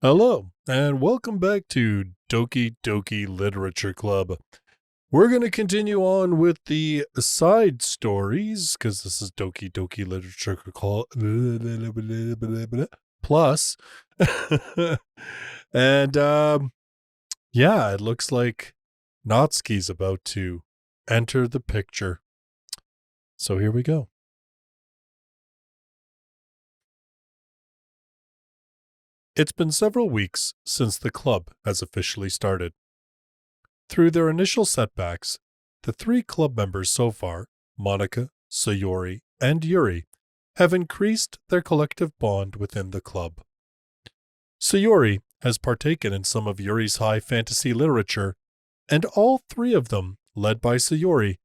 Hello, and welcome back to Doki Doki Literature Club. We're going to continue on with the side stories, because this is Doki Doki Literature Club plus. And, yeah, it looks like Natsuki's about to enter the picture. So here we go. It's been several weeks since the club has officially started. Through their initial setbacks, the 3 club members so far, Monika, Sayori, and Yuri, have increased their collective bond within the club. Sayori has partaken in some of Yuri's high fantasy literature, and all 3 of them, led by Sayori,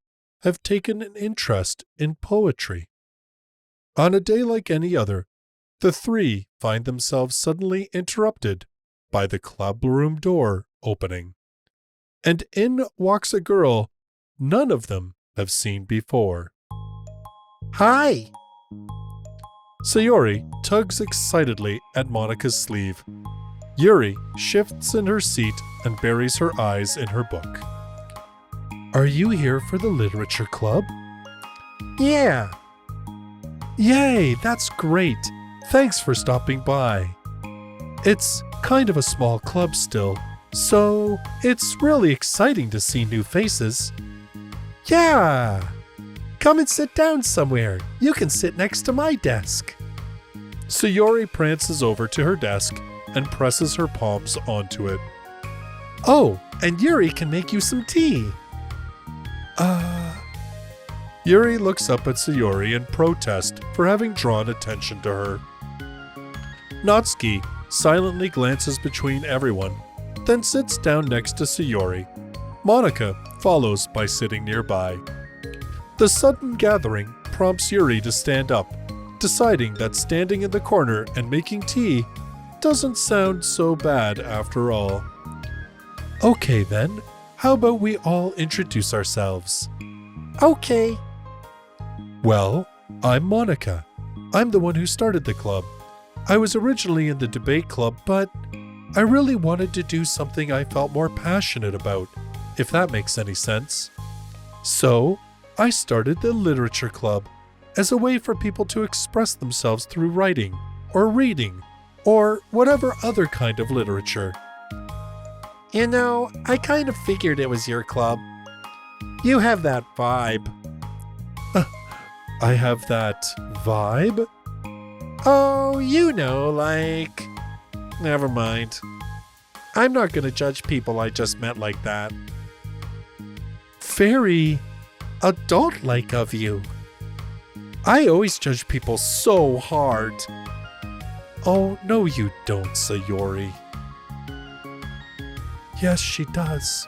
have taken an interest in poetry. On a day like any other, the 3 find themselves suddenly interrupted by the club room door opening. And in walks a girl none of them have seen before. Hi! Sayori tugs excitedly at Monika's sleeve. Yuri shifts in her seat and buries her eyes in her book. Are you here for the literature club? Yeah. Yay, that's great. Thanks for stopping by. It's kind of a small club still, so it's really exciting to see new faces. Yeah! Come and sit down somewhere. You can sit next to my desk. Sayori prances over to her desk and presses her palms onto it. Oh, and Yuri can make you some tea. Yuri looks up at Sayori in protest for having drawn attention to her. Natsuki silently glances between everyone, then sits down next to Sayori. Monika follows by sitting nearby. The sudden gathering prompts Yuri to stand up, deciding that standing in the corner and making tea doesn't sound so bad after all. Okay then, how about we all introduce ourselves? Okay. Well, I'm Monika. I'm the one who started the club. I was originally in the debate club, but I really wanted to do something I felt more passionate about, if that makes any sense. So, I started the literature club as a way for people to express themselves through writing, or reading, or whatever other kind of literature. You know, I kind of figured it was your club. You have that vibe. I have that vibe? Oh, you know, like... Never mind. I'm not gonna judge people I just met like that. Very adult-like of you. I always judge people so hard. Oh, no you don't, Sayori. Yes, she does.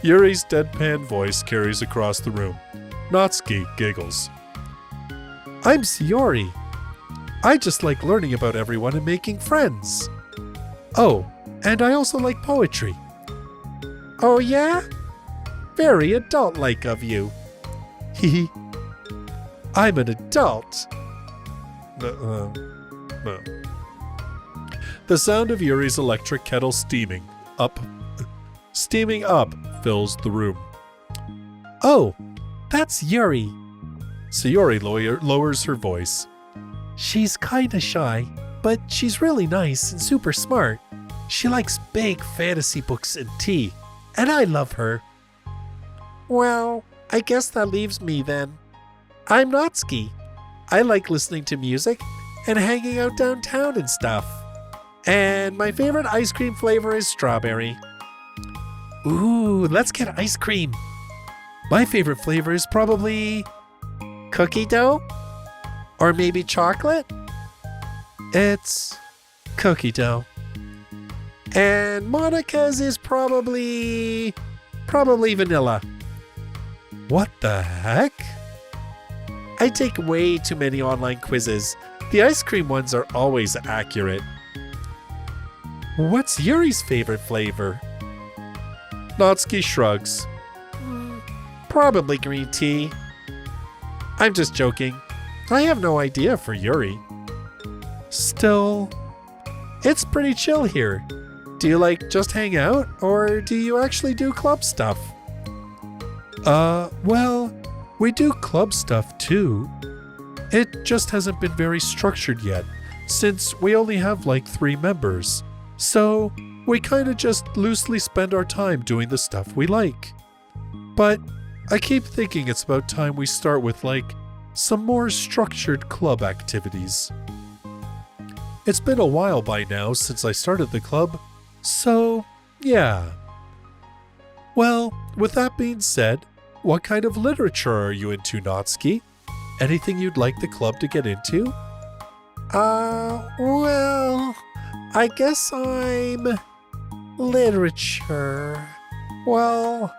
Yuri's deadpan voice carries across the room. Natsuki giggles. I'm Sayori. I just like learning about everyone and making friends. Oh, and I also like poetry. Oh yeah? Very adult-like of you. Hehe. I'm an adult. No. The sound of Yuri's electric kettle steaming up fills the room. Oh, that's Yuri. Sayori lowers her voice. She's kinda shy, but she's really nice and super smart. She likes big fantasy books and tea, and I love her. Well, I guess that leaves me then. I'm Natsuki. I like listening to music and hanging out downtown and stuff. And my favorite ice cream flavor is strawberry. Ooh, let's get ice cream. My favorite flavor is probably cookie dough? Or maybe chocolate? It's cookie dough. And Monika's is probably vanilla. What the heck? I take way too many online quizzes. The ice cream ones are always accurate. What's Yuri's favorite flavor? Natsuki shrugs. Probably green tea. I'm just joking. I have no idea for Yuri. Still, It's pretty chill here. Do you just hang out, or do you actually do club stuff? Well, we do club stuff too. It just hasn't been very structured yet, since we only have 3 members. So we kind of just loosely spend our time doing the stuff we like. But I keep thinking it's about time we start with some more structured club activities. It's been a while by now since I started the club, so yeah. Well, with that being said, what kind of literature are you into, Natsuki? Anything you'd like the club to get into? Well, I guess I'm literature. Well,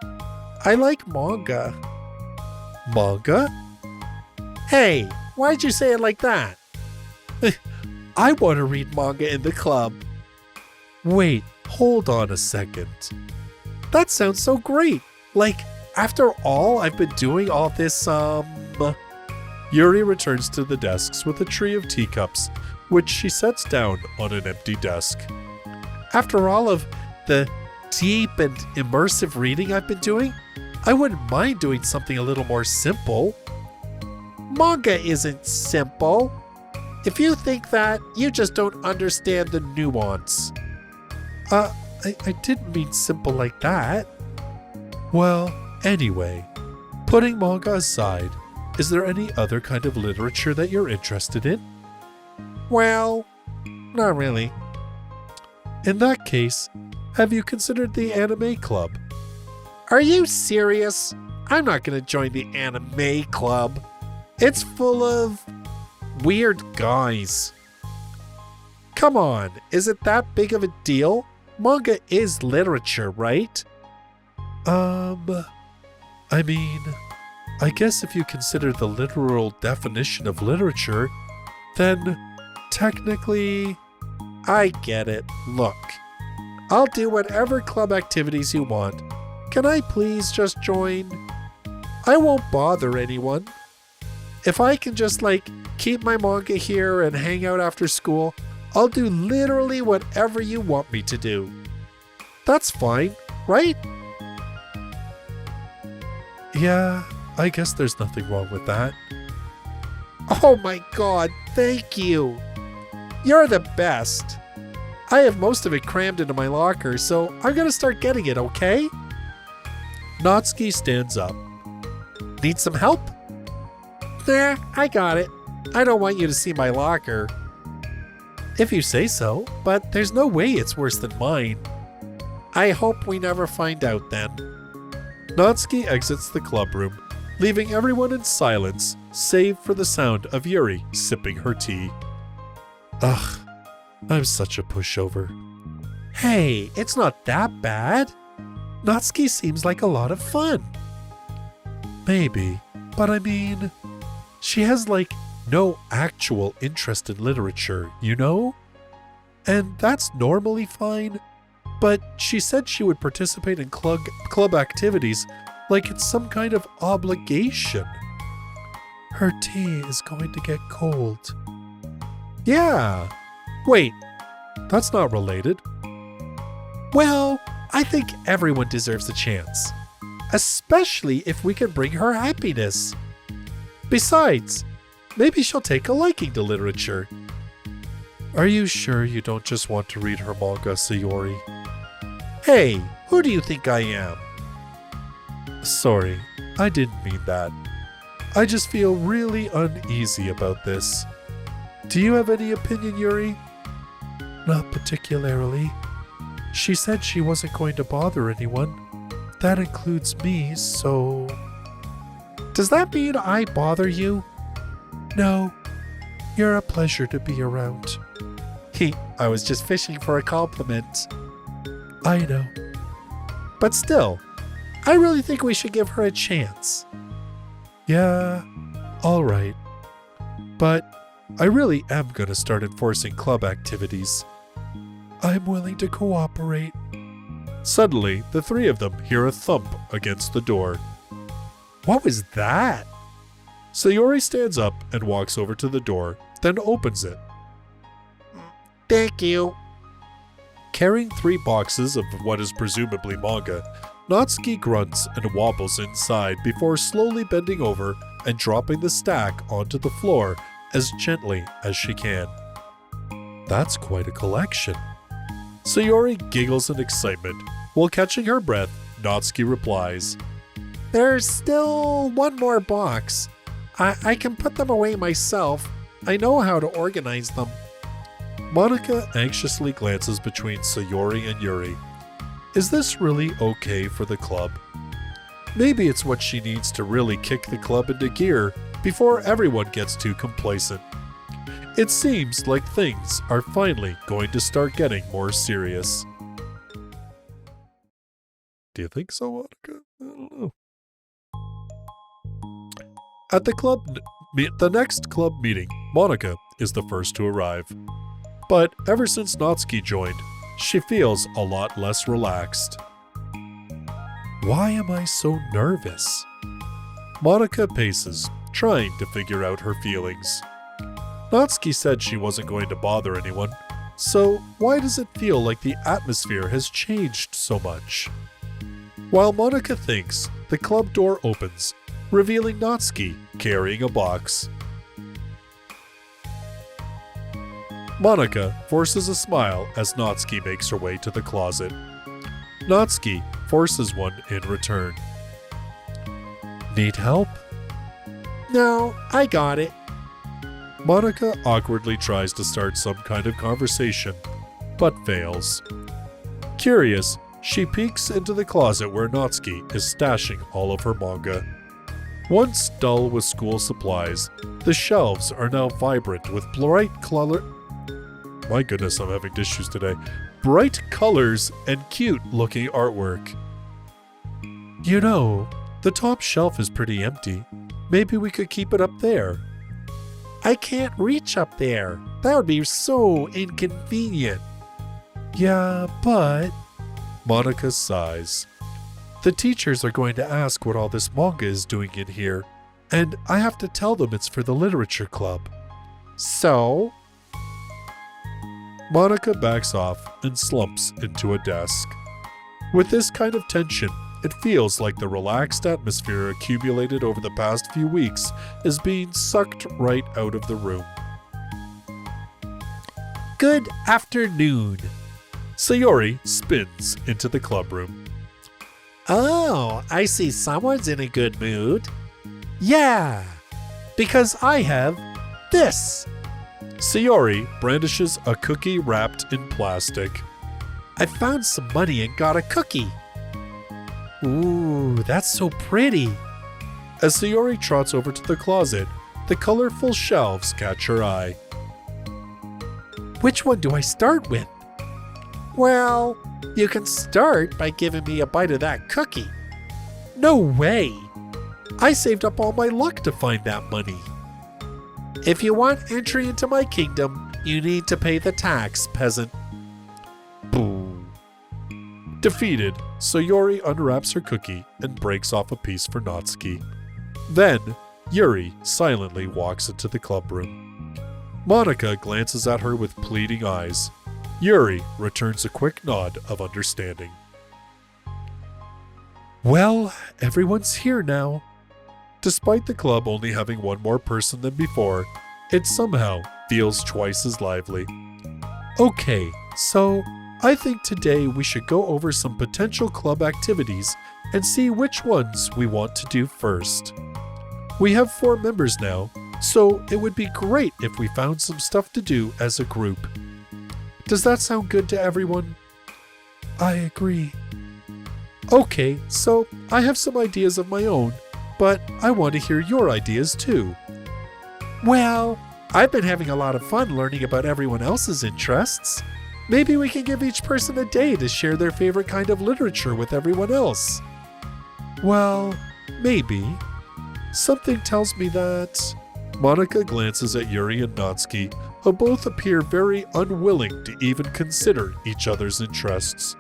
I like manga. Manga? Hey, why'd you say it like that? I want to read manga in the club. Wait, hold on a second. That sounds so great. After all I've been doing all this, Yuri returns to the desks with a tree of teacups, which she sets down on an empty desk. After all of the deep and immersive reading I've been doing, I wouldn't mind doing something a little more simple. Manga isn't simple. If you think that, you just don't understand the nuance. I didn't mean simple like that. Well, anyway, putting manga aside, is there any other kind of literature that you're interested in? Well, not really. In that case, have you considered the anime club? Are you serious? I'm not going to join the anime club. It's full of weird guys. Come on, is it that big of a deal? Manga is literature, right? I mean, I guess if you consider the literal definition of literature, then technically, I get it. Look, I'll do whatever club activities you want. Can I please just join? I won't bother anyone. If I can just keep my manga here and hang out after school, I'll do literally whatever you want me to do. That's fine, right? Yeah, I guess there's nothing wrong with that. Oh my god, thank you. You're the best. I have most of it crammed into my locker, so I'm gonna start getting it, okay? Natsuki stands up. Need some help? Nah, I got it. I don't want you to see my locker. If you say so, but there's no way it's worse than mine. I hope we never find out then. Natsuki exits the club room, leaving everyone in silence, save for the sound of Yuri sipping her tea. Ugh, I'm such a pushover. Hey, it's not that bad. Natsuki seems like a lot of fun. Maybe, but I mean, she has no actual interest in literature, you know? And that's normally fine, but she said she would participate in club activities like it's some kind of obligation. Her tea is going to get cold. Yeah. Wait, that's not related. Well, I think everyone deserves a chance, especially if we can bring her happiness. Besides, maybe she'll take a liking to literature. Are you sure you don't just want to read her manga, Sayori? Hey, who do you think I am? Sorry, I didn't mean that. I just feel really uneasy about this. Do you have any opinion, Yuri? Not particularly. She said she wasn't going to bother anyone. That includes me, so... Does that mean I bother you? No. You're a pleasure to be around. I was just fishing for a compliment. I know. But still, I really think we should give her a chance. Yeah, all right. But I really am going to start enforcing club activities. I'm willing to cooperate. Suddenly, the three of them hear a thump against the door. What was that? Sayori stands up and walks over to the door, then opens it. Thank you. Carrying 3 boxes of what is presumably manga, Natsuki grunts and wobbles inside before slowly bending over and dropping the stack onto the floor as gently as she can. That's quite a collection. Sayori giggles in excitement. While catching her breath, Natsuki replies, There's still one more box. I can put them away myself. I know how to organize them. Monika anxiously glances between Sayori and Yuri. Is this really okay for the club? Maybe it's what she needs to really kick the club into gear before everyone gets too complacent. It seems like things are finally going to start getting more serious. Do you think so, Monika? I don't know. At the next club meeting, Monika is the first to arrive. But ever since Natsuki joined, she feels a lot less relaxed. Why am I so nervous? Monika paces, trying to figure out her feelings. Natsuki said she wasn't going to bother anyone, so why does it feel like the atmosphere has changed so much? While Monika thinks, the club door opens, revealing Natsuki carrying a box. Monika forces a smile as Natsuki makes her way to the closet. Natsuki forces one in return. Need help? No, I got it. Monika awkwardly tries to start some kind of conversation, but fails. Curious, she peeks into the closet where Natsuki is stashing all of her manga. Once dull with school supplies, the shelves are now vibrant with bright color. My goodness, I'm having issues today. Bright colors and cute-looking artwork. You know, the top shelf is pretty empty. Maybe we could keep it up there. I can't reach up there. That would be so inconvenient. Yeah, but... Monika sighs. The teachers are going to ask what all this manga is doing in here, and I have to tell them it's for the literature club. So? Monika backs off and slumps into a desk. With this kind of tension, it feels like the relaxed atmosphere accumulated over the past few weeks is being sucked right out of the room. Good afternoon. Sayori spins into the clubroom. Oh, I see someone's in a good mood. Yeah, because I have this. Sayori brandishes a cookie wrapped in plastic. I found some money and got a cookie. Ooh, that's so pretty. As Sayori trots over to the closet, the colorful shelves catch her eye. Which one do I start with? Well, you can start by giving me a bite of that cookie. No way! I saved up all my luck to find that money. If you want entry into my kingdom, you need to pay the tax, peasant. Boo. Defeated, Sayori unwraps her cookie and breaks off a piece for Natsuki. Then, Yuri silently walks into the clubroom. Monika glances at her with pleading eyes. Yuri returns a quick nod of understanding. Well, everyone's here now. Despite the club only having one more person than before, it somehow feels twice as lively. Okay, so I think today we should go over some potential club activities and see which ones we want to do first. We have 4 members now, so it would be great if we found some stuff to do as a group. Does that sound good to everyone? I agree. Okay, so I have some ideas of my own, but I want to hear your ideas too. Well, I've been having a lot of fun learning about everyone else's interests. Maybe we can give each person a day to share their favorite kind of literature with everyone else. Well, maybe. Something tells me that... Monika glances at Yuri and Natsuki, who both appear very unwilling to even consider each other's interests.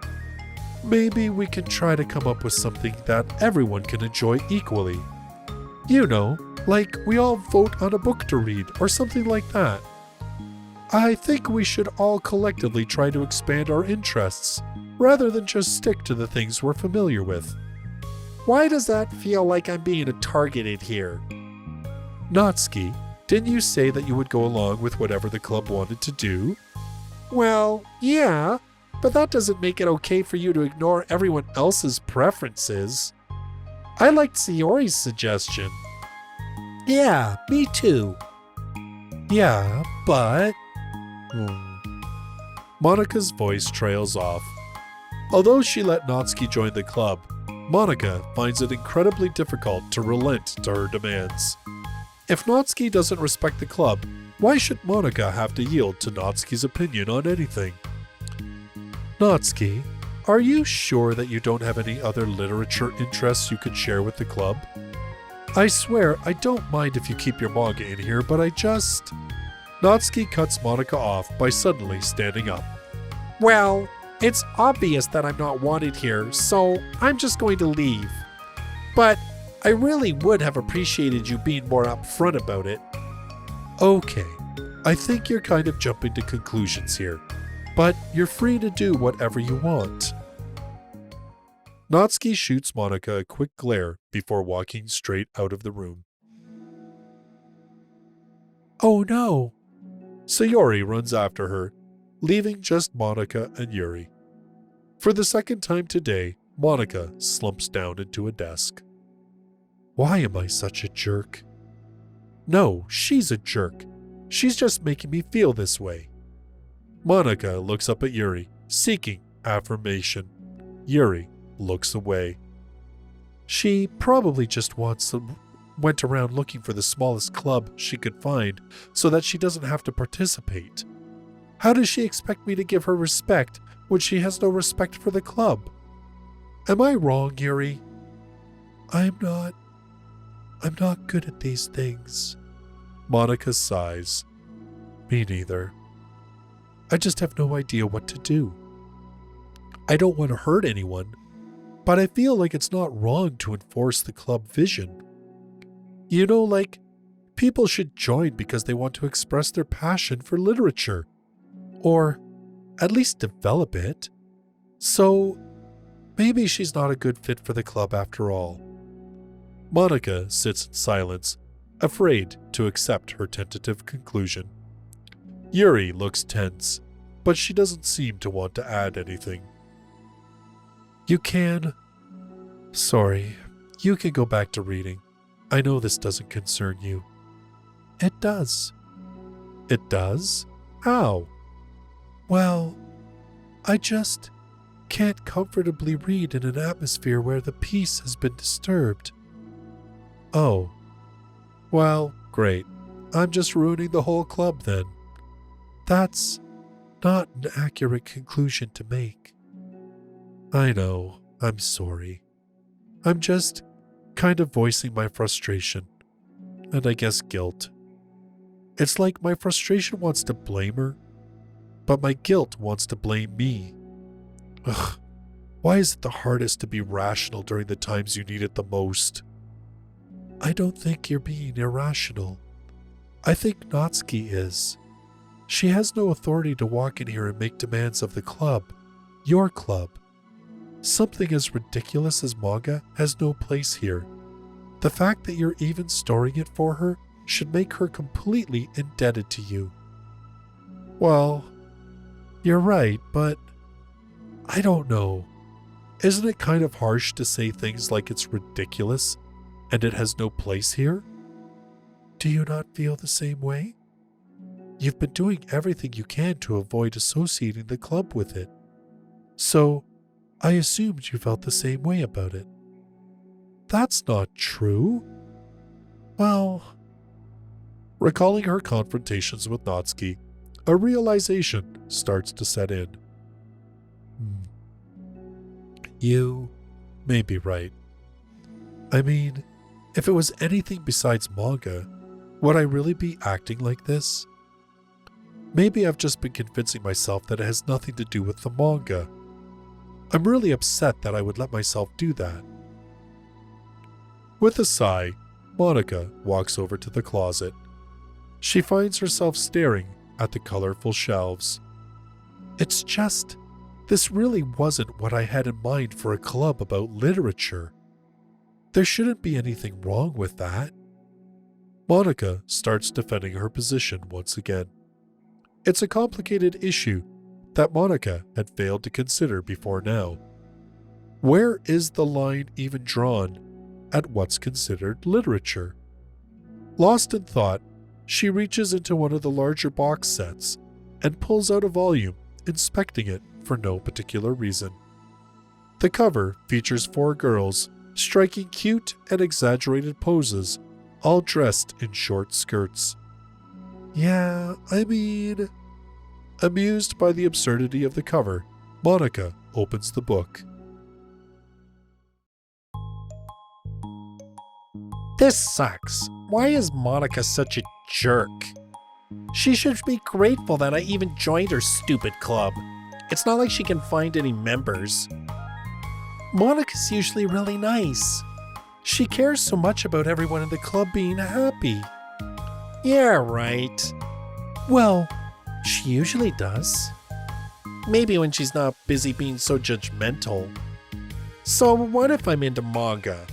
Maybe we can try to come up with something that everyone can enjoy equally. You know, like we all vote on a book to read or something like that. I think we should all collectively try to expand our interests, rather than just stick to the things we're familiar with. Why does that feel like I'm being targeted here? Natsuki, didn't you say that you would go along with whatever the club wanted to do? Well, yeah, but that doesn't make it okay for you to ignore everyone else's preferences. I liked Sayori's suggestion. Yeah, me too. Yeah, but... Monika's voice trails off. Although she let Natsuki join the club, Monika finds it incredibly difficult to relent to her demands. If Natsuki doesn't respect the club, why should Monika have to yield to Natsuki's opinion on anything? Natsuki, are you sure that you don't have any other literature interests you could share with the club? I swear, I don't mind if you keep your manga in here, but I just... Natsuki cuts Monika off by suddenly standing up. Well, it's obvious that I'm not wanted here, so I'm just going to leave. But I really would have appreciated you being more upfront about it. Okay, I think you're kind of jumping to conclusions here, but you're free to do whatever you want. Natsuki shoots Monika a quick glare before walking straight out of the room. Oh no! Sayori runs after her, leaving just Monika and Yuri. For the second time today, Monika slumps down into a desk. Why am I such a jerk? No, she's a jerk. She's just making me feel this way. Monika looks up at Yuri, seeking affirmation. Yuri looks away. She probably just went around looking for the smallest club she could find so that she doesn't have to participate. How does she expect me to give her respect when she has no respect for the club? Am I wrong, Yuri? I'm not good at these things. Monika sighs. Me neither. I just have no idea what to do. I don't want to hurt anyone, but I feel like it's not wrong to enforce the club vision. You know, like, people should join because they want to express their passion for literature, or at least develop it. So, maybe she's not a good fit for the club after all. Monika sits in silence, afraid to accept her tentative conclusion. Yuri looks tense, but she doesn't seem to want to add anything. You can go back to reading. I know this doesn't concern you. It does. It does? How? Well, I just can't comfortably read in an atmosphere where the peace has been disturbed. Oh. Well, great. I'm just ruining the whole club then. That's not an accurate conclusion to make. I know. I'm sorry. I'm just kind of voicing my frustration, and I guess guilt. It's like my frustration wants to blame her, but my guilt wants to blame me. Ugh, why is it the hardest to be rational during the times you need it the most? I don't think you're being irrational. I think Natsuki is. She has no authority to walk in here and make demands of the club, your club. Something as ridiculous as manga has no place here. The fact that you're even storing it for her should make her completely indebted to you. Well, you're right, but I don't know. Isn't it kind of harsh to say things like it's ridiculous and it has no place here? Do you not feel the same way? You've been doing everything you can to avoid associating the club with it. So, I assumed you felt the same way about it. That's not true. Well, recalling her confrontations with Natsuki, a realization starts to set in. You may be right. I mean, if it was anything besides manga, would I really be acting like this? Maybe I've just been convincing myself that it has nothing to do with the manga. I'm really upset that I would let myself do that. With a sigh, Monika walks over to the closet. She finds herself staring at the colorful shelves. It's just, this really wasn't what I had in mind for a club about literature. There shouldn't be anything wrong with that. Monika starts defending her position once again. It's a complicated issue that Monika had failed to consider before now. Where is the line even drawn at what's considered literature? Lost in thought, she reaches into one of the larger box sets and pulls out a volume, inspecting it for no particular reason. The cover features 4 girls striking cute and exaggerated poses, all dressed in short skirts. Yeah, I mean... Amused by the absurdity of the cover, Monika opens the book. This sucks. Why is Monika such a jerk? She should be grateful that I even joined her stupid club. It's not like she can find any members. Monika's usually really nice. She cares so much about everyone in the club being happy. Yeah, right. Well, she usually does. Maybe when she's not busy being so judgmental. So what if I'm into manga?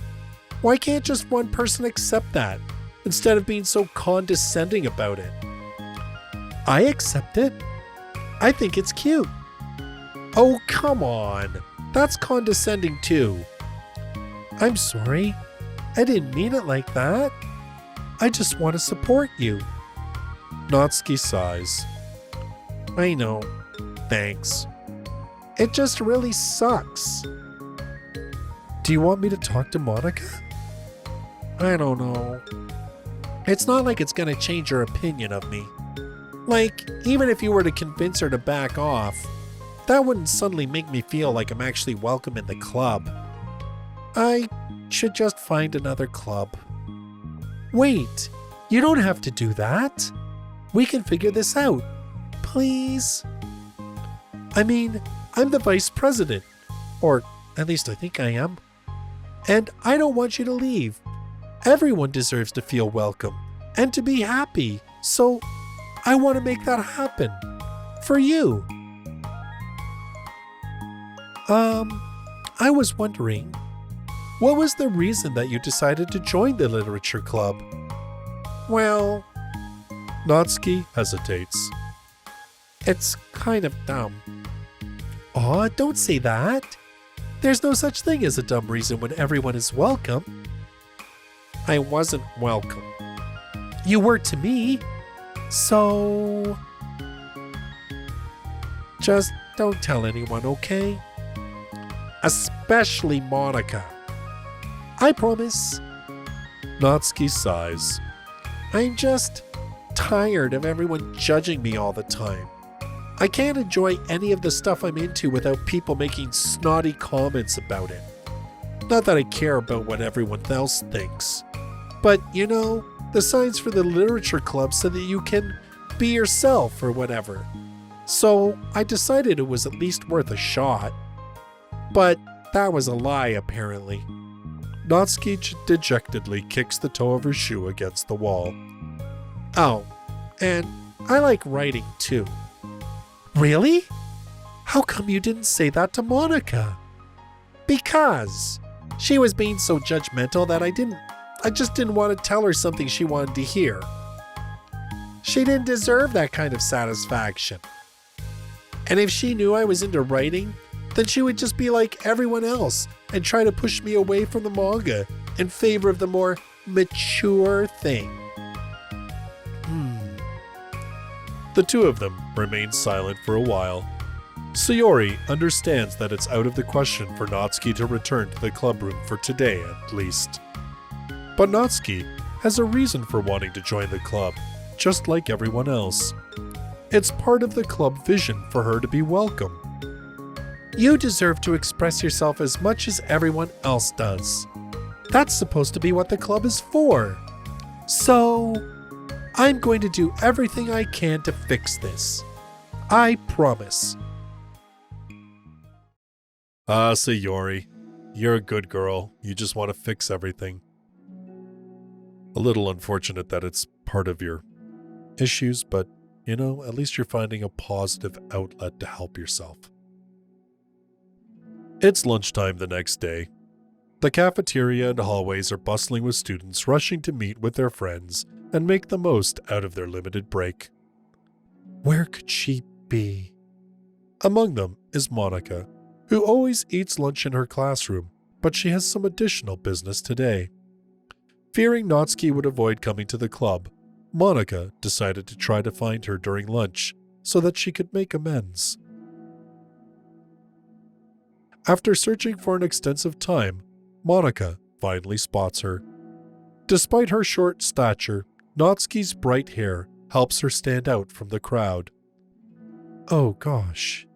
Why can't just one person accept that, instead of being so condescending about it? I accept it. I think it's cute. Oh, come on. That's condescending too. I'm sorry. I didn't mean it like that. I just want to support you. Natsuki sighs. I know. Thanks. It just really sucks. Do you want me to talk to Monika? I don't know. It's not like it's going to change her opinion of me. Like, even if you were to convince her to back off, that wouldn't suddenly make me feel like I'm actually welcome in the club. I should just find another club. Wait, you don't have to do that. We can figure this out. Please? I mean, I'm the vice president. Or at least I think I am. And I don't want you to leave. Everyone deserves to feel welcome and to be happy. So I want to make that happen. For you. I was wondering, what was the reason that you decided to join the literature club? Well, Natsuki hesitates. It's kind of dumb. Aw, don't say that. There's no such thing as a dumb reason when everyone is welcome. I wasn't welcome. You were to me. So... just don't tell anyone, okay? Especially Monika. I promise. Natsuki sighs. I'm just tired of everyone judging me all the time. I can't enjoy any of the stuff I'm into without people making snotty comments about it. Not that I care about what everyone else thinks. But, you know, the signs for the literature club said that you can be yourself or whatever. So I decided it was at least worth a shot. But that was a lie, apparently. Natsuki dejectedly kicks the toe of her shoe against the wall. Oh, and I like writing too. Really? How come you didn't say that to Monika? Because she was being so judgmental that I just didn't want to tell her something she wanted to hear. She didn't deserve that kind of satisfaction. And if she knew I was into writing, then she would just be like everyone else and try to push me away from the manga in favor of the more mature thing. The two of them remain silent for a while. Sayori understands that it's out of the question for Natsuki to return to the club room for today at least. But Natsuki has a reason for wanting to join the club, just like everyone else. It's part of the club vision for her to be welcome. You deserve to express yourself as much as everyone else does. That's supposed to be what the club is for. So, I'm going to do everything I can to fix this. I promise. Sayori, you're a good girl. You just want to fix everything. A little unfortunate that it's part of your issues, but At least you're finding a positive outlet to help yourself. It's lunchtime the next day. The cafeteria and hallways are bustling with students rushing to meet with their friends and make the most out of their limited break. Where could she be? Among them is Monika, who always eats lunch in her classroom, but she has some additional business today. Fearing Natsuki would avoid coming to the club, Monika decided to try to find her during lunch so that she could make amends. After searching for an extensive time, Monika finally spots her. Despite her short stature, Natsuki's bright hair helps her stand out from the crowd. Oh gosh.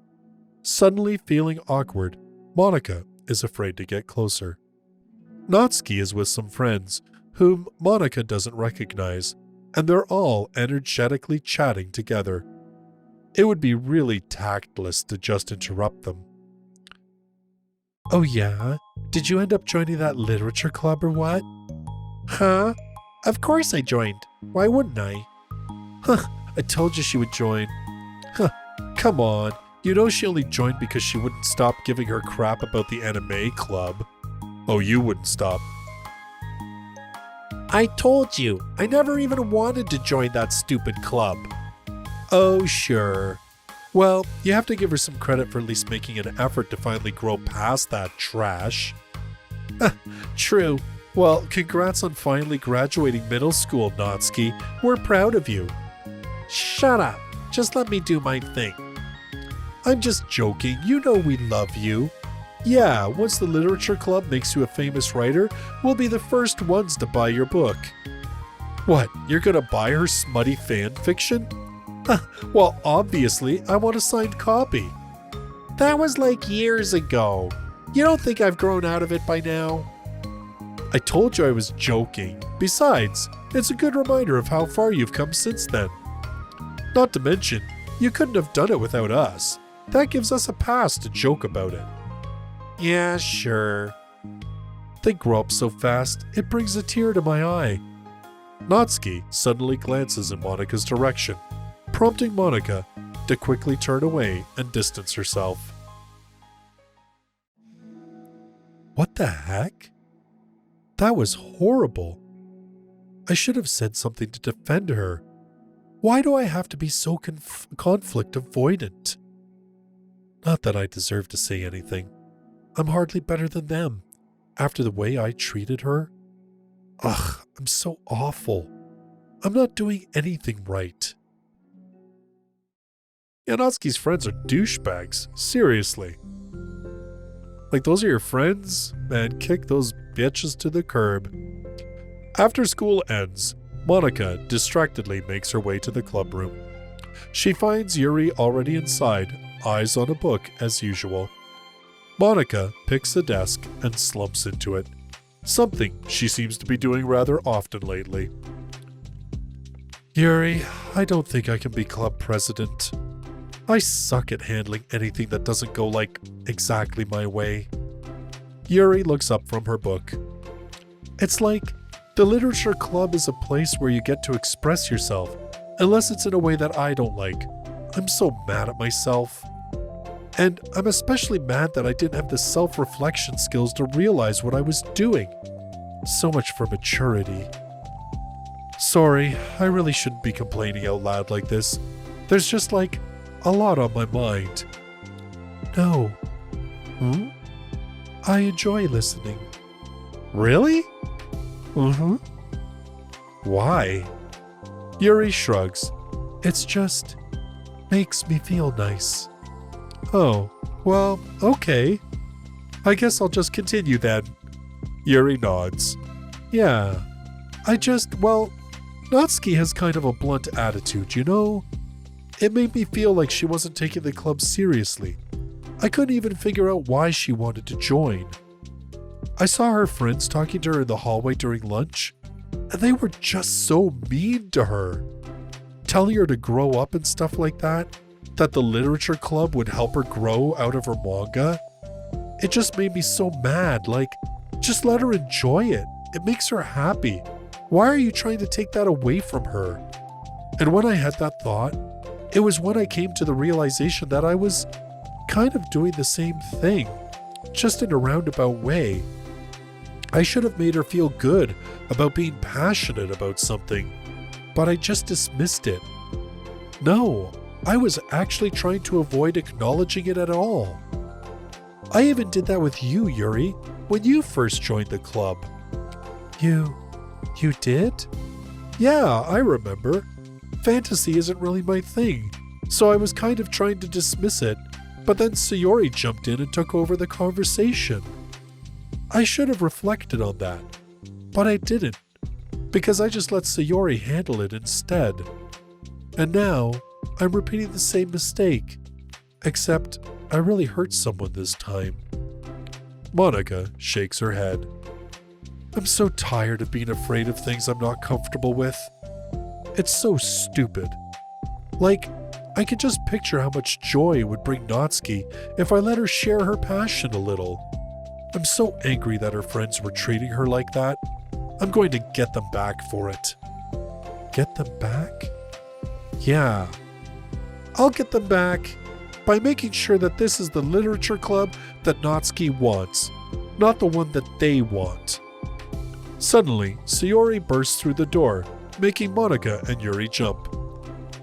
Suddenly feeling awkward, Monika is afraid to get closer. Natsuki is with some friends, whom Monika doesn't recognize, and they're all energetically chatting together. It would be really tactless to just interrupt them. Oh yeah? Did you end up joining that literature club or what? Huh? Of course I joined. Why wouldn't I? Huh, I told you she would join. Huh, come on. You know she only joined because she wouldn't stop giving her crap about the anime club. Oh, you wouldn't stop. I told you, I never even wanted to join that stupid club. Oh, sure. Well, you have to give her some credit for at least making an effort to finally grow past that trash. True. Well, congrats on finally graduating middle school, Natsuki. We're proud of you. Shut up. Just let me do my thing. I'm just joking. You know we love you. Yeah, once the literature club makes you a famous writer, we'll be the first ones to buy your book. What, you're gonna buy her smutty fan fiction? Well, obviously, I want a signed copy. That was like years ago. You don't think I've grown out of it by now? I told you I was joking. Besides, it's a good reminder of how far you've come since then. Not to mention, you couldn't have done it without us. That gives us a pass to joke about it. Yeah, sure. They grow up so fast, it brings a tear to my eye. Natsuki suddenly glances in Monika's direction, prompting Monika to quickly turn away and distance herself. What the heck? That was horrible. I should have said something to defend her. Why do I have to be so conflict avoidant? Not that I deserve to say anything. I'm hardly better than them, after the way I treated her. Ugh, I'm so awful. I'm not doing anything right. Natsuki's friends are douchebags, seriously. Like, those are your friends? Man, kick those bitches to the curb. After school ends, Monika distractedly makes her way to the club room. She finds Yuri already inside, eyes on a book as usual. Monika picks a desk and slumps into it, something she seems to be doing rather often lately. Yuri, I don't think I can be club president. I suck at handling anything that doesn't go exactly my way. Yuri looks up from her book. It's like the literature club is a place where you get to express yourself, unless it's in a way that I don't like. I'm so mad at myself. And I'm especially mad that I didn't have the self-reflection skills to realize what I was doing. So much for maturity. Sorry, I really shouldn't be complaining out loud like this. There's just a lot on my mind. No. I enjoy listening. Really? Mm-hmm. Why? Yuri shrugs. It's just makes me feel nice. Oh, well, okay. I guess I'll just continue then. Yuri nods. Yeah. Natsuki has kind of a blunt attitude, you know? It made me feel like she wasn't taking the club seriously. I couldn't even figure out why she wanted to join. I saw her friends talking to her in the hallway during lunch, and they were just so mean to her. Telling her to grow up and stuff like that the literature club would help her grow out of her manga. It just made me so mad, just let her enjoy it. It makes her happy. Why are you trying to take that away from her? And when I had that thought, It was when I came to the realization that I was kind of doing the same thing, just in a roundabout way. I should have made her feel good about being passionate about something, but I just dismissed it. No, I was actually trying to avoid acknowledging it at all. I even did that with you, Yuri, when you first joined the club. You did? Yeah, I remember. Fantasy isn't really my thing, so I was kind of trying to dismiss it, but then Sayori jumped in and took over the conversation. I should have reflected on that, but I didn't, because I just let Sayori handle it instead. And now, I'm repeating the same mistake, except I really hurt someone this time. Monika shakes her head. I'm so tired of being afraid of things I'm not comfortable with. It's so stupid. Like, I could just picture how much joy it would bring Natsuki if I let her share her passion a little. I'm so angry that her friends were treating her like that. I'm going to get them back for it. Get them back? Yeah. I'll get them back by making sure that this is the literature club that Natsuki wants, not the one that they want. Suddenly, Sayori bursts through the door, making Monika and Yuri jump.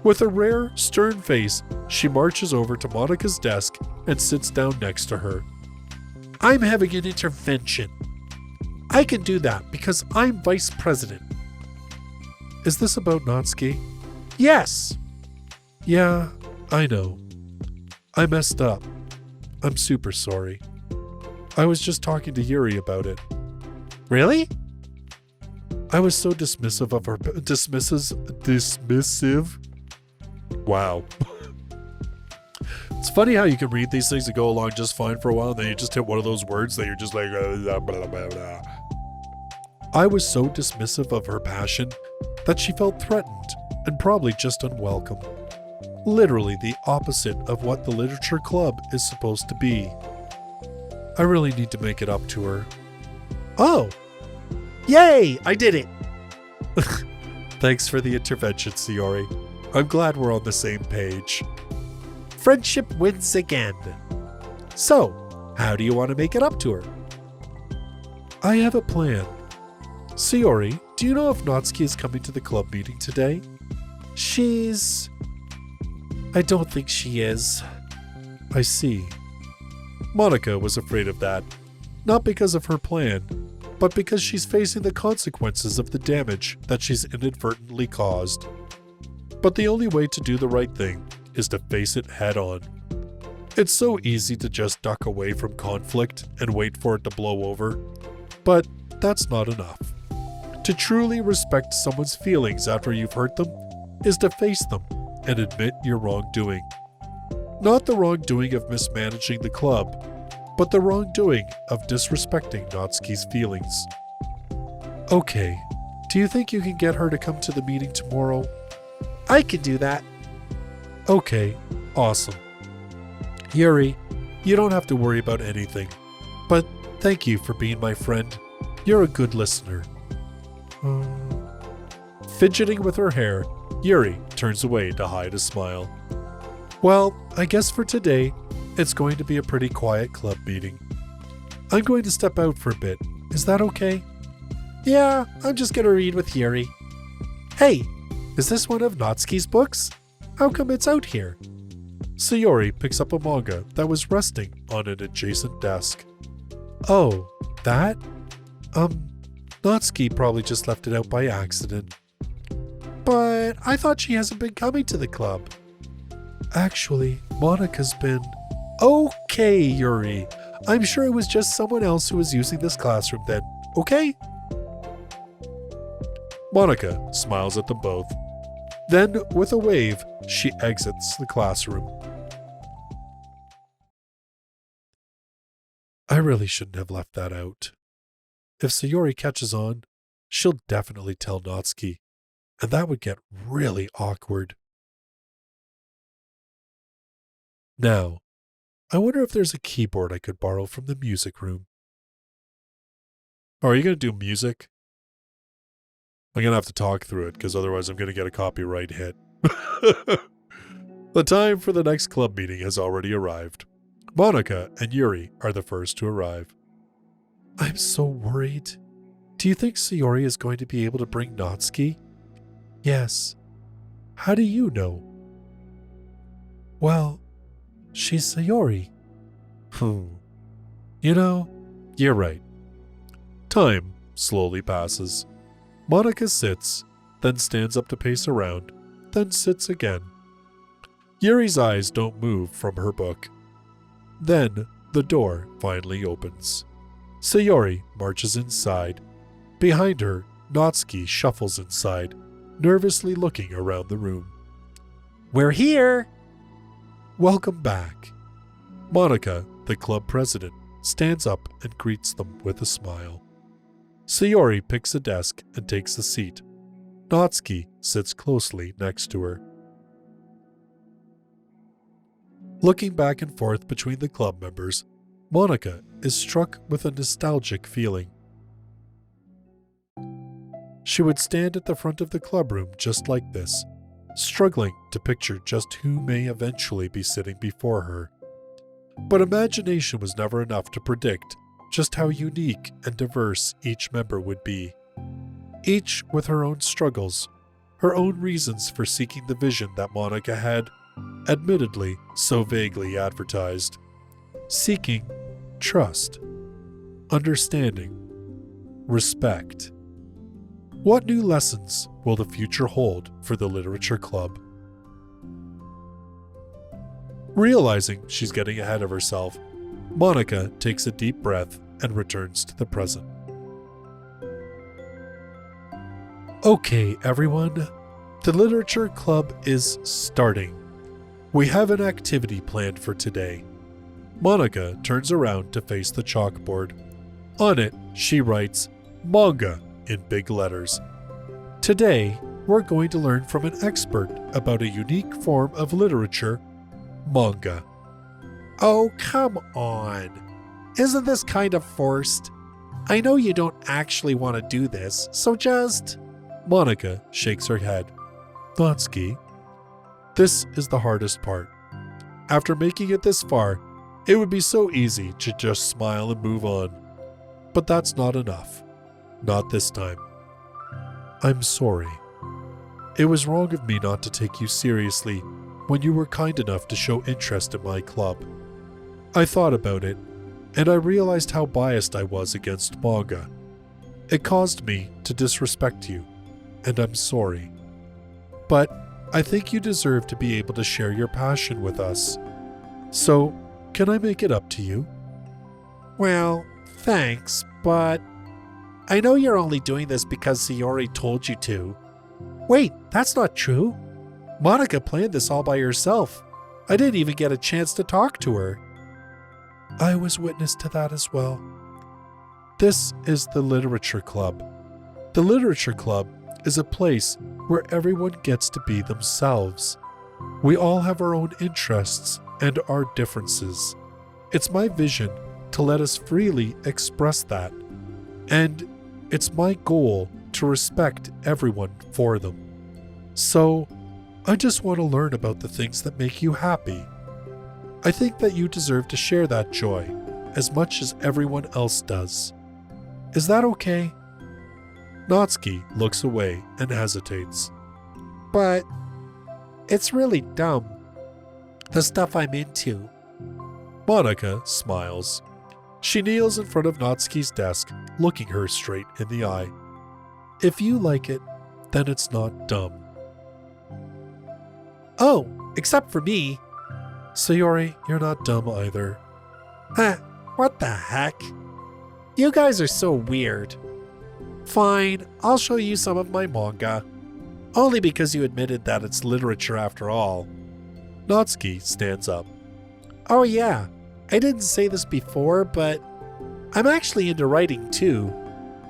With a rare, stern face, she marches over to Monika's desk and sits down next to her. I'm having an intervention. I can do that because I'm vice president. Is this about Natsuki? Yes. Yeah, I know. I messed up. I'm super sorry. I was just talking to Yuri about it. Really? I was so dismissive of her. Dismissive? Wow. It's funny how you can read these things and go along just fine for a while, and then you just hit one of those words that you're just like, blah, blah, blah, blah. I was so dismissive of her passion that she felt threatened and probably just unwelcome. Literally the opposite of what the literature club is supposed to be. I really need to make it up to her. Oh! Yay! I did it! Thanks for the intervention, Sayori. I'm glad we're on the same page. Friendship wins again. So, how do you want to make it up to her? I have a plan. Sayori, do you know if Natsuki is coming to the club meeting today? I don't think she is. I see. Monika was afraid of that, not because of her plan, but because she's facing the consequences of the damage that she's inadvertently caused. But the only way to do the right thing is to face it head on. It's so easy to just duck away from conflict and wait for it to blow over, but that's not enough. To truly respect someone's feelings after you've hurt them is to face them and admit your wrongdoing. Not the wrongdoing of mismanaging the club, but the wrongdoing of disrespecting Natsuki's feelings. Okay, do you think you can get her to come to the meeting tomorrow? I can do that. Okay, awesome. Yuri, you don't have to worry about anything, but thank you for being my friend. You're a good listener. Fidgeting with her hair, Yuri turns away to hide a smile. Well, I guess for today, it's going to be a pretty quiet club meeting. I'm going to step out for a bit. Is that okay? Yeah, I'm just going to read with Yuri. Hey, is this one of Natsuki's books? How come it's out here? Sayori picks up a manga that was resting on an adjacent desk. Oh, that? Natsuki probably just left it out by accident. But I thought she hasn't been coming to the club. Actually, Monika's been... Okay, Yuri. I'm sure it was just someone else who was using this classroom then, okay? Monika smiles at them both. Then, with a wave, she exits the classroom. I really shouldn't have left that out. If Sayori catches on, she'll definitely tell Natsuki, and that would get really awkward. Now, I wonder if there's a keyboard I could borrow from the music room. Oh, are you going to do music? I'm going to have to talk through it, because otherwise I'm going to get a copyright hit. The time for the next club meeting has already arrived. Monika and Yuri are the first to arrive. I'm so worried. Do you think Sayori is going to be able to bring Natsuki? Yes. How do you know? Well, she's Sayori. You know, you're right. Time slowly passes. Monika sits, then stands up to pace around, then sits again. Yuri's eyes don't move from her book. Then the door finally opens. Sayori marches inside. Behind her, Natsuki shuffles inside, nervously looking around the room. We're here! Welcome back. Monika, the club president, stands up and greets them with a smile. Sayori picks a desk and takes a seat. Natsuki sits closely next to her. Looking back and forth between the club members, Monika is struck with a nostalgic feeling. She would stand at the front of the clubroom just like this, struggling to picture just who may eventually be sitting before her. But imagination was never enough to predict just how unique and diverse each member would be. Each with her own struggles, her own reasons for seeking the vision that Monika had, admittedly so vaguely advertised. Seeking trust, understanding, respect. What new lessons will the future hold for the Literature Club? Realizing she's getting ahead of herself, Monika takes a deep breath and returns to the present. Okay, everyone. The Literature Club is starting. We have an activity planned for today. Monika turns around to face the chalkboard. On it, she writes, manga, in big letters. Today, we're going to learn from an expert about a unique form of literature, manga. Oh, come on. Isn't this kind of forced? I know you don't actually want to do this, so just... Monika shakes her head. Natsuki, this is the hardest part. After making it this far, it would be so easy to just smile and move on. But that's not enough. Not this time. I'm sorry. It was wrong of me not to take you seriously when you were kind enough to show interest in my club. I thought about it, and I realized how biased I was against manga. It caused me to disrespect you, and I'm sorry. But I think you deserve to be able to share your passion with us. So, can I make it up to you? Well, thanks, but I know you're only doing this because Sayori told you to. Wait, that's not true. Monika planned this all by herself. I didn't even get a chance to talk to her. I was witness to that as well. This is the Literature Club. The Literature Club is a place where everyone gets to be themselves. We all have our own interests and our differences. It's my vision to let us freely express that. And it's my goal to respect everyone for them. So, I just want to learn about the things that make you happy. I think that you deserve to share that joy as much as everyone else does. Is that okay? Natsuki looks away and hesitates. But it's really dumb. The stuff I'm into. Monika smiles. She kneels in front of Natsuki's desk, looking her straight in the eye. If you like it, then it's not dumb. Oh, except for me. Sayori, you're not dumb either. What the heck? You guys are so weird. Fine, I'll show you some of my manga. Only because you admitted that it's literature after all. Natsuki stands up. Oh yeah, I didn't say this before, but I'm actually into writing too.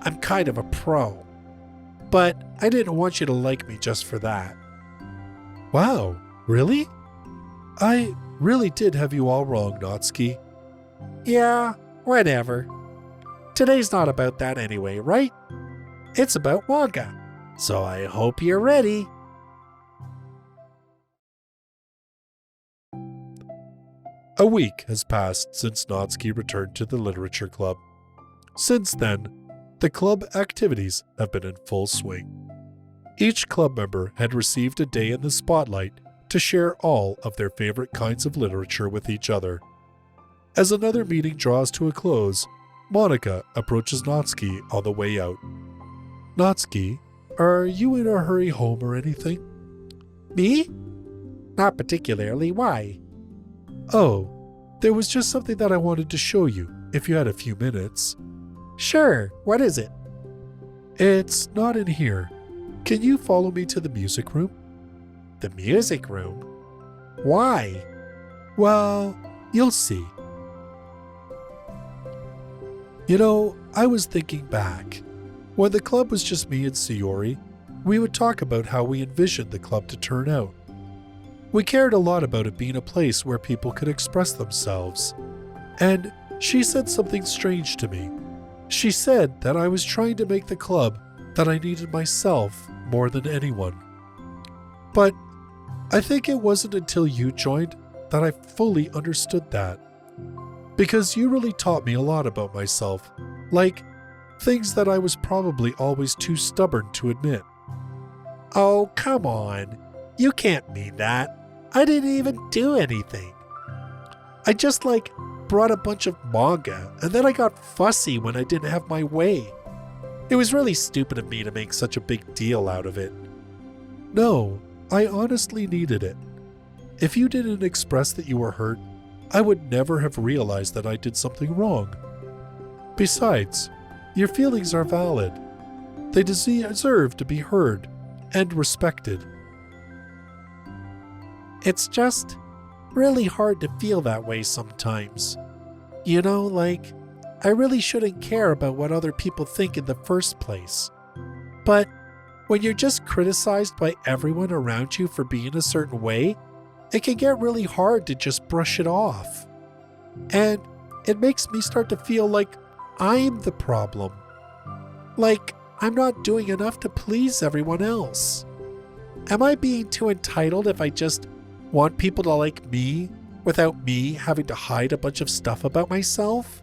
I'm kind of a pro. But I didn't want you to like me just for that. Wow, really? I really did have you all wrong, Natsuki. Yeah, whatever. Today's not about that anyway, right? It's about manga. So I hope you're ready. A week has passed since Natsuki returned to the literature club. Since then, the club activities have been in full swing. Each club member had received a day in the spotlight to share all of their favorite kinds of literature with each other. As another meeting draws to a close, Monika approaches Natsuki on the way out. Natsuki, are you in a hurry home or anything? Me? Not particularly. Why? Oh, there was just something that I wanted to show you, if you had a few minutes. Sure. What is it? It's not in here. Can you follow me to the music room? The music room? Why? Well, you'll see. You know, I was thinking back. When the club was just me and Sayori, we would talk about how we envisioned the club to turn out. We cared a lot about it being a place where people could express themselves. And she said something strange to me. She said that I was trying to make the club that I needed myself more than anyone. But I think it wasn't until you joined that I fully understood that. Because you really taught me a lot about myself, like things that I was probably always too stubborn to admit. Oh, come on. You can't mean that. I didn't even do anything. I just brought a bunch of manga, and then I got fussy when I didn't have my way. It was really stupid of me to make such a big deal out of it. No, I honestly needed it. If you didn't express that you were hurt, I would never have realized that I did something wrong. Besides, your feelings are valid. They deserve to be heard and respected. It's just really hard to feel that way sometimes. You know, I really shouldn't care about what other people think in the first place. But when you're just criticized by everyone around you for being a certain way, it can get really hard to just brush it off. And it makes me start to feel like I'm the problem. Like I'm not doing enough to please everyone else. Am I being too entitled if I just want people to like me without me having to hide a bunch of stuff about myself?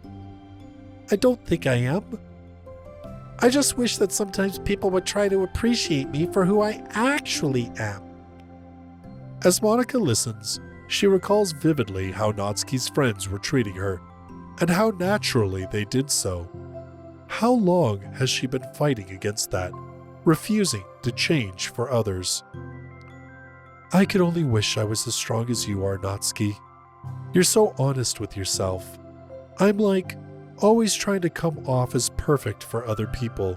I don't think I am. I just wish that sometimes people would try to appreciate me for who I actually am. As Monika listens, she recalls vividly how Natsuki's friends were treating her, and how naturally they did so. How long has she been fighting against that, refusing to change for others? I could only wish I was as strong as you are, Natsuki. You're so honest with yourself. I'm always trying to come off as perfect for other people.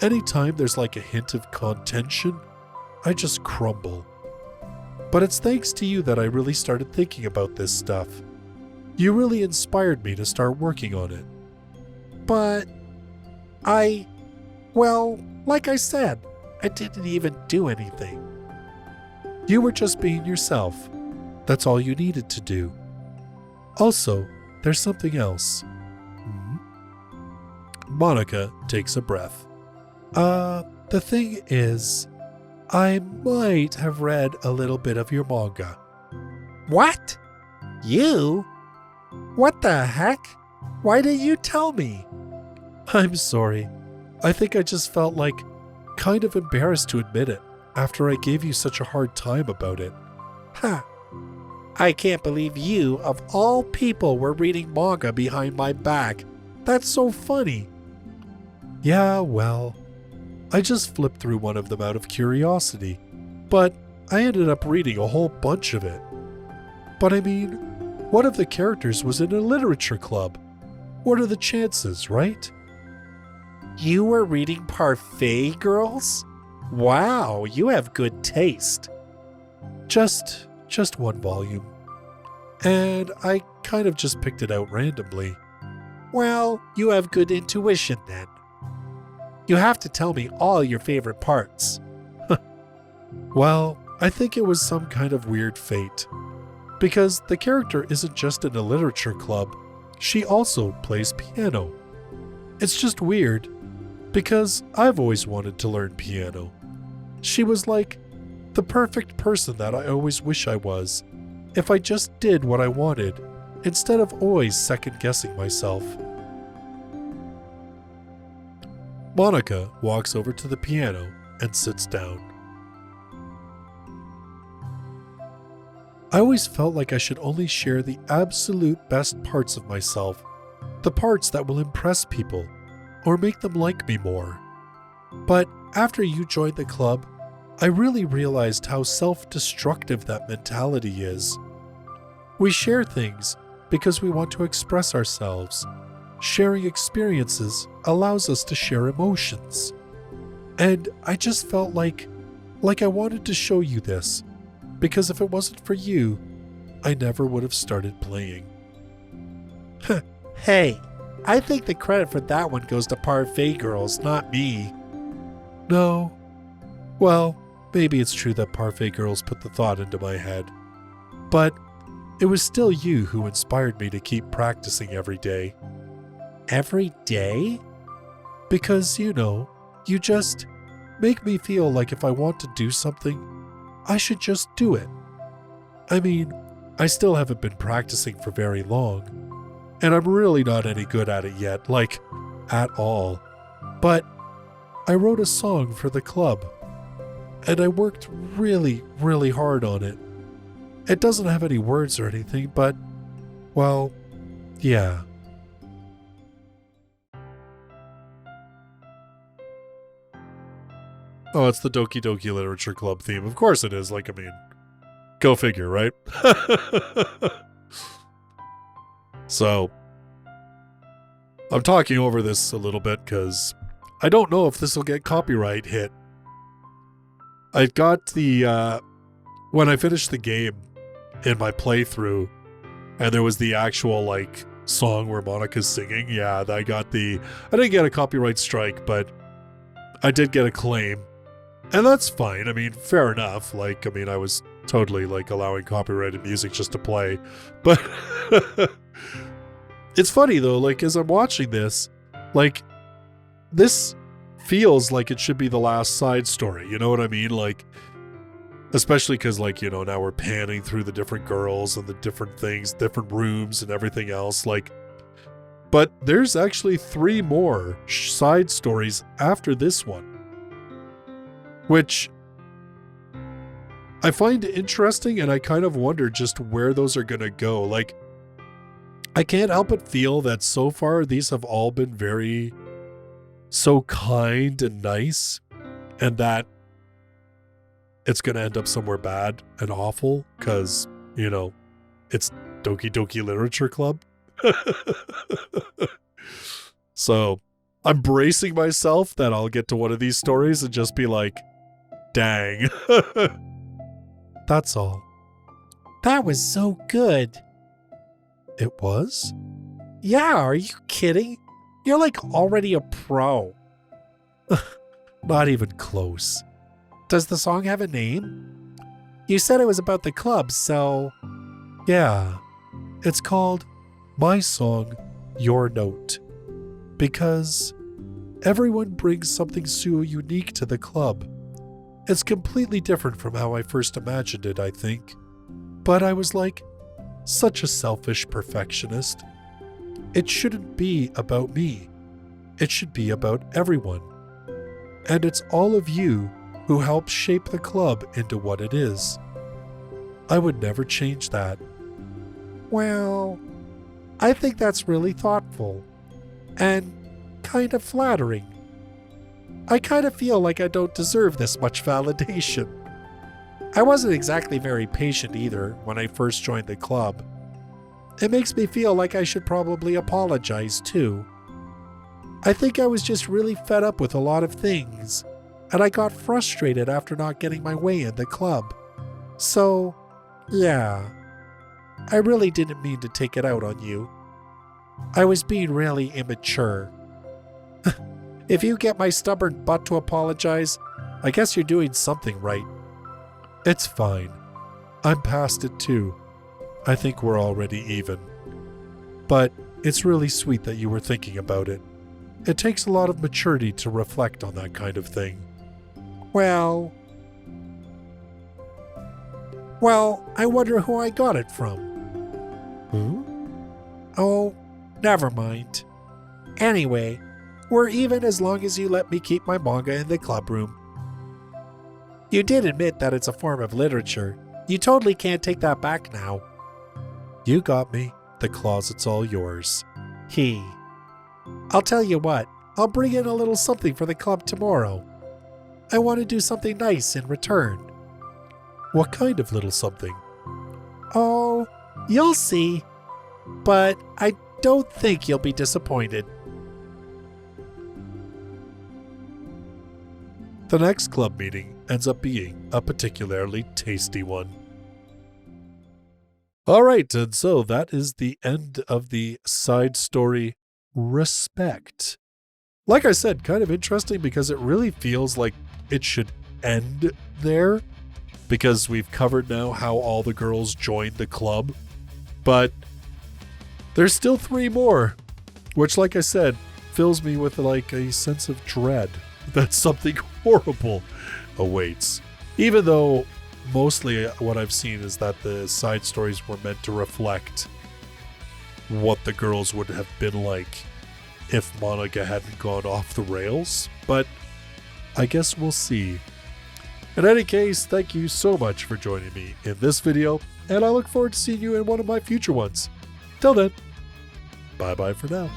Anytime there's a hint of contention, I just crumble. But it's thanks to you that I really started thinking about this stuff. You really inspired me to start working on it. But like I said, I didn't even do anything. You were just being yourself. That's all you needed to do. Also, there's something else. Monika takes a breath. The thing is, I might have read a little bit of your manga. What? You? What the heck? Why didn't you tell me? I'm sorry. I think I just felt kind of embarrassed to admit it after I gave you such a hard time about it. Ha! I can't believe you, of all people, were reading manga behind my back. That's so funny. Yeah, well, I just flipped through one of them out of curiosity, but I ended up reading a whole bunch of it. But I mean, one of the characters was in a literature club. What are the chances, right? You were reading Parfait Girls? Wow, you have good taste. Just one volume. And I kind of just picked it out randomly. Well, you have good intuition then. You have to tell me all your favorite parts. Well, I think it was some kind of weird fate. Because the character isn't just in a literature club, she also plays piano. It's just weird, because I've always wanted to learn piano. She was the perfect person that I always wish I was. if I just did what I wanted, instead of always second-guessing myself. Monika walks over to the piano and sits down. I always felt like I should only share the absolute best parts of myself, the parts that will impress people or make them like me more. But after you joined the club, I really realized how self-destructive that mentality is. We share things because we want to express ourselves. Sharing experiences allows us to share emotions. And I just felt like I wanted to show you this, because if it wasn't for you, I never would have started playing. Hey, I think the credit for that one goes to Parfait Girls, not me. No. Well, maybe it's true that Parfait Girls put the thought into my head. But it was still you who inspired me to keep practicing every day. Every day? Because, you just make me feel like if I want to do something, I should just do it. I mean, I still haven't been practicing for very long, and I'm really not any good at it yet, at all. But I wrote a song for the club, and I worked really, really hard on it. It doesn't have any words or anything, but, well, yeah. Oh, it's the Doki Doki Literature Club theme. Of course it is. Go figure, right? So, I'm talking over this a little bit because I don't know if this will get copyright hit. I got when I finished the game in my playthrough, and there was the actual, song where Monika's singing. Yeah, I didn't get a copyright strike, but I did get a claim. And that's fine. I mean, fair enough. I was totally, allowing copyrighted music just to play. But it's funny, though, as I'm watching this, this feels like it should be the last side story. You know what I mean? Especially because, now we're panning through the different girls and the different things, different rooms and everything else. But there's actually 3 more side stories after this one, which I find interesting, and I kind of wonder just where those are going to go. I can't help but feel that so far these have all been so kind and nice, and that it's going to end up somewhere bad and awful because, it's Doki Doki Literature Club. So I'm bracing myself that I'll get to one of these stories and just be like, dang. That's all. That was so good. It was? Yeah, are you kidding? You're already a pro. Not even close. Does the song have a name? You said it was about the club, so... Yeah. It's called My Song, Your Note. Because everyone brings something so unique to the club. It's completely different from how I first imagined it, I think. But I was such a selfish perfectionist. It shouldn't be about me. It should be about everyone. And it's all of you who helped shape the club into what it is. I would never change that. Well, I think that's really thoughtful. And kind of flattering. I kind of feel like I don't deserve this much validation. I wasn't exactly very patient either when I first joined the club. It makes me feel like I should probably apologize too. I think I was just really fed up with a lot of things, and I got frustrated after not getting my way in the club. So, yeah, I really didn't mean to take it out on you. I was being really immature. If you get my stubborn butt to apologize, I guess you're doing something right. It's fine. I'm past it too. I think we're already even. But it's really sweet that you were thinking about it. It takes a lot of maturity to reflect on that kind of thing. Well, Well, I wonder who I got it from. Oh, never mind. Anyway, we're even as long as you let me keep my manga in the club room. You did admit that it's a form of literature. You totally can't take that back now. You got me. The closet's all yours. I'll tell you what, I'll bring in a little something for the club tomorrow. I want to do something nice in return. What kind of little something? Oh, you'll see. But I don't think you'll be disappointed. The next club meeting ends up being a particularly tasty one. Alright, and so that is the end of the side story Respect. Like I said, kind of interesting because it really feels like it should end there, because we've covered now how all the girls joined the club, but there's still 3 more, which, like I said, fills me with like a sense of dread that something horrible awaits. Even though mostly what I've seen is that the side stories were meant to reflect what the girls would have been like if Monika hadn't gone off the rails, but I guess we'll see. In any case, thank you so much for joining me in this video, and I look forward to seeing you in one of my future ones. Till then, bye-bye for now.